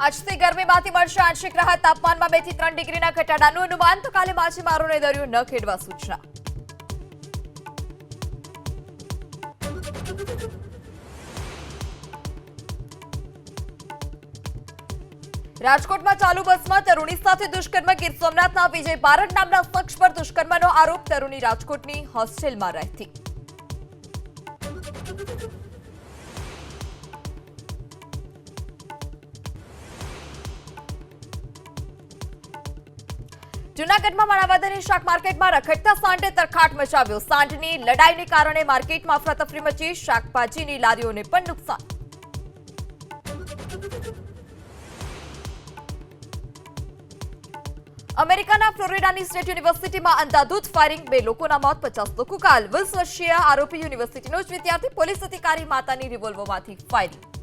આજથી ગરમીમાંથી મળશે આંશિક રાહત. તાપમાનમાં 2 થી 3 ડિગ્રીના ઘટાડાનું અનુમાન. તો કાલે માછીમારોને દરિયો ન ખેડવા સૂચના. રાજકોટમાં ચાલુ બસમાં તરુણી સાથે દુષ્કર્મ. ગીર સોમનાથના વિજય બારડ નામના શખ્સ પર દુષ્કર્મનો આરોપ. તરુણી રાજકોટની હોસ્ટેલમાં રહેતી. જૂનાગઢમાં માણાવદરની શાક માર્કેટમાં રખડતા સાંઢે તરખાટ મચાવ્યો. સાંઢની લડાઈને કારણે માર્કેટમાં અફરાતફરી મચી. શાકભાજીની લારીઓને પણ નુકસાન. અમેરિકાના ફ્લોરિડાની સ્ટેટ યુનિવર્સિટીમાં અંધાધૂંધ ફાયરિંગ. 2 લોકોના મોત, 50 લોકો ઘાયલ. 20 વર્ષીય આરોપી યુનિવર્સિટીનો જ વિદ્યાર્થી. પોલીસ અધિકારી માતાની રિવોલ્વરમાંથી ફાયરિંગ.